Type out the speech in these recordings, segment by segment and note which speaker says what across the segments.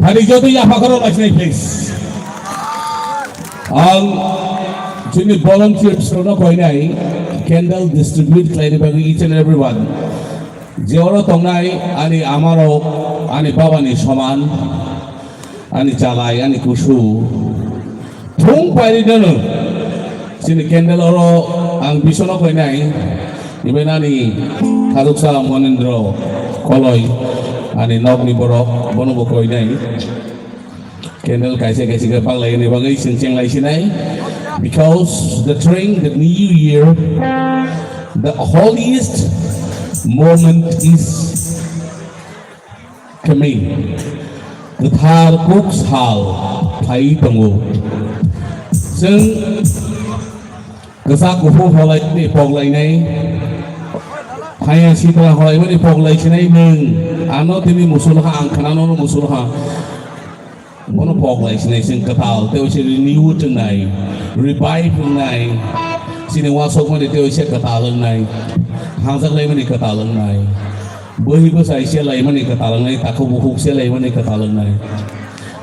Speaker 1: Hati jodoh ya pakaro lagi please. Ang jadi volunteers rono kau ini candle distribute klien bagi each and everyone. Jauh tongnai ani amaro ani bapa ni saman ani calai ani kusu. Thung pari dulu. Jadi candle oro ang bisono kau ini ibu nani kaduksa monendro koloi. Ani nok ni borok bono boko ini candle kaisa ke pang lagi ni bagai sing lai sinai because the new year the holiest moment is coming the thar cooks hal thai tangu sing kesak kufu holai ni pok lai nai Hanya sita holai ni pok lai sinai neng ano tini musulha ang kanano musulha mono pok lai sinai sing Kwtal teo si renew tonight revive tonight sini wasok mo teo si Kwtal nai hangsak lai mani Kwtal nai bohi besai si lai mani Kwtal nai takut buhuk si lai mani Kwtal nai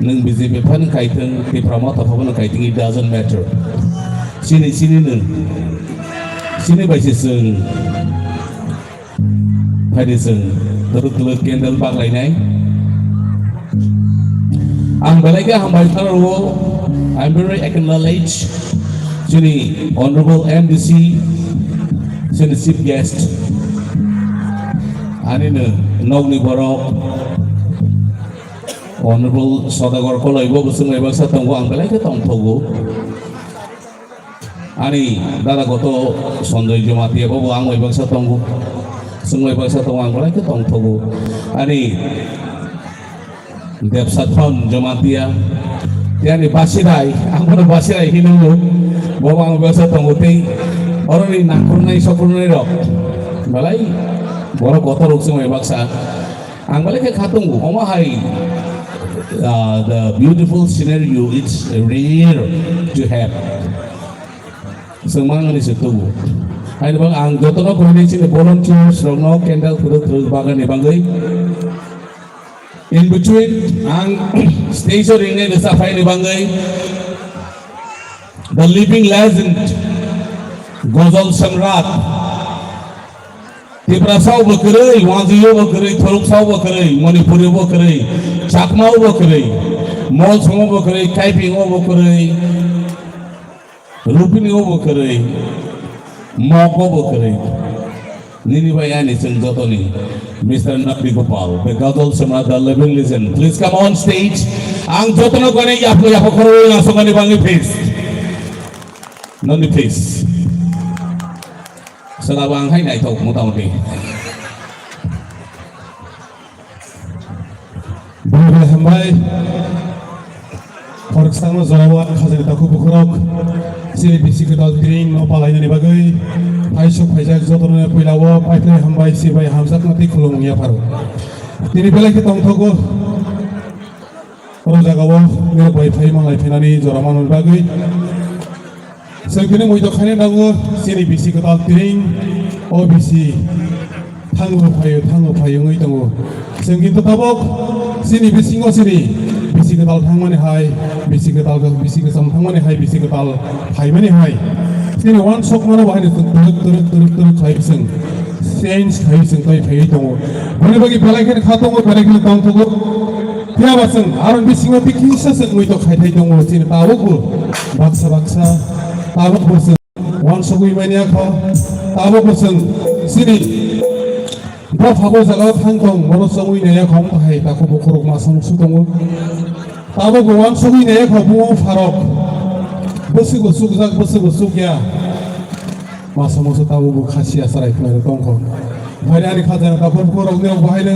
Speaker 1: neng Bisi pepan kaitan Tiprasa tapapan kaitan it doesn't matter sini neng sini baisi seng Hadisen terus candle bang lain ay. Ang balaga hambay taro, I'm very acknowledge sini honorable MDC sini chief guest. Ani na nog ni borok honorable Sodagor ko ibo gusto ng ibang sa tunggo ang balaga tong togo. Ani dada goto sondoy jumati ibo ang ibang sa tunggo. Semua bangsa tawang kolai ke tong togo ani dep satron jamatia tiani basirai angkona basirai hinulu bawa ang bangsa tong uti orang ni nakun nai sokun nai rok balai boro kotor ruk semua bangsa ang balai ke khatung oma hai the beautiful scenario it's rare to have semua ni setu Ay bang ang joto no kung sini volunteers no candle terus bagan ni bangai. In between ang station ini desa fai ni bangai. The living legend Ghazal Samrat. Tiprasa berkerai, Waziyo berkerai, Thoruksa berkerai, Manipuri berkerai, Chakmau berkerai, Mol semua berkerai, Kaiping berkerai, Rupini berkerai. Moko bokere nini bayani sing jotoni Mr. Nabi Gopal the Kwtal Samrat living legend please come on stage ang jotono kone yapo koro langsung ni bangi please None please. Selawang hay này thuộc một tàu thì.
Speaker 2: Boleh hambai. Korek sang zawan khazir taku bukrok. Si bisi Kwtal dring no palai ni bagai. Aisok pajak jodohnya pilawo. Paitle hambai si bai hamzat mati kulungnya paru. Tini pelai kita tongtoko. Orang jagawo ni bai pai malai penani joraman bagai. Sekini mau itu kane nago sini bisi Kwtal dring. Oh bisi. Tangguh payu ngai tangguh. Sengkin tetapok sini bisi ngo sini. Bisi Kwtal thang mane hai, bisi Kwtal thang mane hai, bisi Kwtal hai mane hai. Sini wan sok mana bahai turut khai seng, sense khai seng kai khai tongo. Mana bagi balakin khatongo balakin tong tongo. Tiap baseng, aron bisi ngo pikir sesek mu itu khai thai tongo sini tahu ku, baksa tahu ku seng. Wan sok imani akho, tahu ku seng sini. Bapa hago jaga thangkong moro songui neya khom thai ta ko bokhorok ma sam sudong tabo gowan songui neya khobu farok bosu suk ya ma sam tabo bo khasiya sarai khna tong kho bhai ani khajana ta bokhorok ne bhai ne